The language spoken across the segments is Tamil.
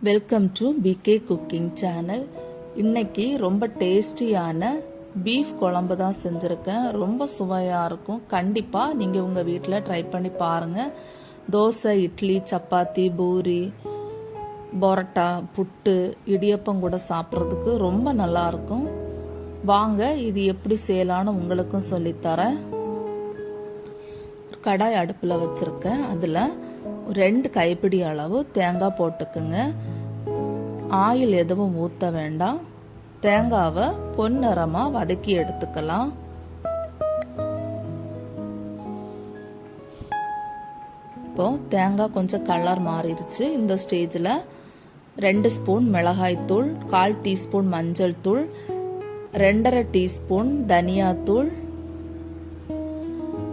Welcome to PK cooking channel. இன்னைக்கு ரொம்ப டேஸ்டியான பீஃப் குழம்பு தான் செஞ்சுருக்கேன். ரொம்ப சுவையாக இருக்கும். கண்டிப்பாக நீங்கள் உங்கள் வீட்டில் ட்ரை பண்ணி பாருங்கள். தோசை, இட்லி, சப்பாத்தி, பூரி, பரோட்டா, புட்டு, இடியப்பம் கூட சாப்பிட்றதுக்கு ரொம்ப நல்லாயிருக்கும். வாங்க இது எப்படி செய்யலான்னு உங்களுக்கும் சொல்லித்தரேன். கடாய் அடுப்பில் வச்சுருக்கேன். அதில் 2 கைப்பிடி அளவு தேங்காய் போட்டுக்குங்க. ஆயில் எதுவும் ஊற்ற வேண்டாம். தேங்காவை பொன்னிறமாக வதக்கி எடுத்துக்கலாம். இப்போ தேங்காய் கொஞ்சம் கலர் மாறிடுச்சு. இந்த ஸ்டேஜில் 2 ஸ்பூன் மிளகாய்த்தூள், 1/4 டீஸ்பூன் மஞ்சள் தூள், 2.5 டீஸ்பூன் தனியாத்தூள்,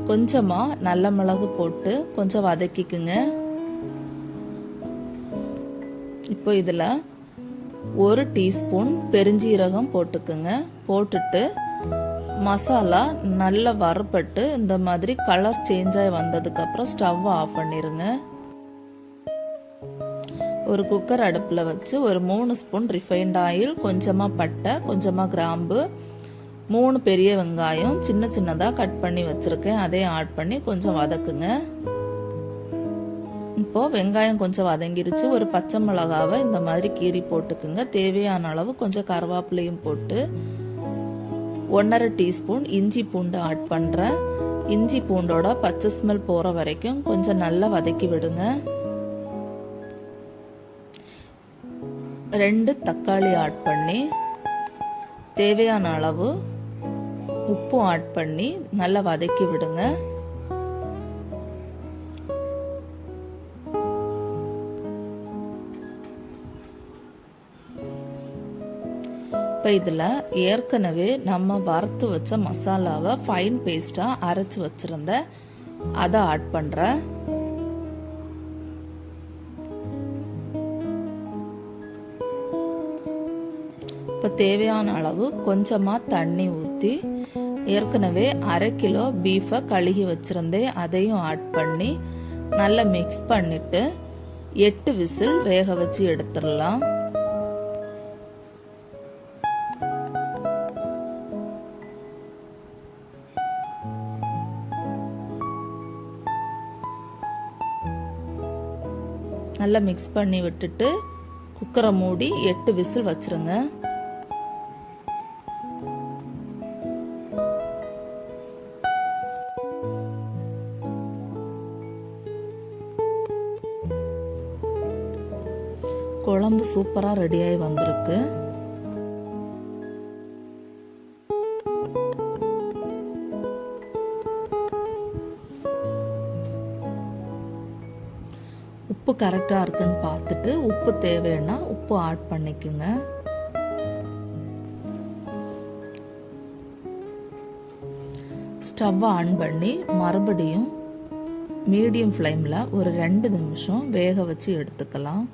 கொஞ்சமாக நல்ல மிளகு போட்டு கொஞ்சம் வதக்கிக்குங்க. இப்போ இதில் 1 டீஸ்பூன் பெருஞ்சீரகம் போட்டுக்குங்க. போட்டுட்டு மசாலா நல்லா வறுபட்டு இந்த மாதிரி கலர் சேஞ்ச் ஆகி வந்ததுக்கப்புறம் ஸ்டவ் ஆஃப் பண்ணிடுங்க. ஒரு குக்கர் அடுப்பில் வச்சு ஒரு 3 ஸ்பூன் ரிஃபைண்ட் ஆயில், கொஞ்சமாக பட்டை, கொஞ்சமாக கிராம்பு, 3 பெரிய வெங்காயம் சின்ன சின்னதாக கட் பண்ணி வச்சுருக்கேன். அதையும் ஆட் பண்ணி கொஞ்சம் வதக்குங்க. இப்போ வெங்காயம் கொஞ்சம் வதங்கிருச்சு. ஒரு பச்சை மிளகாவை இந்த மாதிரி கீறி போட்டுக்குங்க. தேவையான அளவு கொஞ்சம் கருவேப்பிலையும் போட்டு 1.5 டீஸ்பூன் இஞ்சி பூண்டு ஆட் பண்ணுறேன். இஞ்சி பூண்டோட பச்சை ஸ்மெல் போகிற வரைக்கும் கொஞ்சம் நல்லா வதக்கி விடுங்க. 2 தக்காளி ஆட் பண்ணி தேவையான அளவு உப்பு ஆட் பண்ணி நல்லா வதக்கி விடுங்க. இப்போ இதில் ஏற்கனவே நம்ம வறுத்து வச்ச மசாலாவை ஃபைன் பேஸ்ட்டாக அரைச்சி வச்சுருந்தேன். அதை ஆட் பண்ணுறேன். இப்போ தேவையான அளவு கொஞ்சமாக தண்ணி ஊற்றி ஏற்கனவே 1/2 கிலோ பீஃபை கழுகி வச்சுருந்தேன். அதையும் ஆட் பண்ணி நல்லா மிக்ஸ் பண்ணிவிட்டு 8 விசில் வேக வச்சு எடுத்துடலாம். நல்லா மிக்ஸ் பண்ணி விட்டுட்டு குக்கரை மூடி 8 விசில் வச்சிருங்க. குழம்பு சூப்பராக ரெடியாகி வந்திருக்கு. உப்பு கரெக்டாக இருக்குன்னு பார்த்துட்டு உப்பு தேவைன்னா உப்பு ஆட் பண்ணிக்கோங்க. ஸ்டவ் ஆன் பண்ணி மறுபடியும் மீடியம் ஃப்ளேமில் ஒரு 2 நிமிஷம் வேக வச்சு எடுத்துக்கலாம்.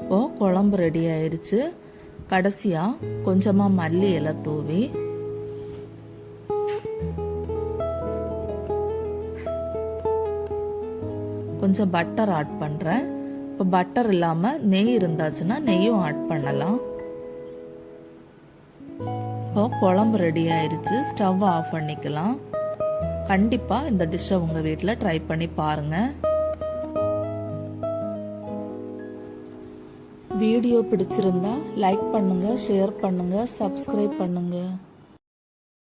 இப்போ குழம்பு ரெடி ஆயிடுச்சு. கடைசியாக கொஞ்சமாக மல்லி இலை தூவி கொஞ்சம் பட்டர் ஆட் பண்ணுறேன். இப்போ பட்டர் இல்லாமல் நெய் இருந்தாச்சுன்னா நெய்யும் ஆட் பண்ணலாம். இப்போ குழம்பு ரெடி ஆயிடுச்சு. ஸ்டவ் ஆஃப் பண்ணிக்கலாம். கண்டிப்பாக இந்த டிஷ்ஷை உங்கள் வீட்டில் ட்ரை பண்ணி பாருங்கள். வீடியோ பிடிச்சிருந்தா லைக் பண்ணுங்க, ஷேர் பண்ணுங்க, சப்ஸ்கிரைப் பண்ணுங்க.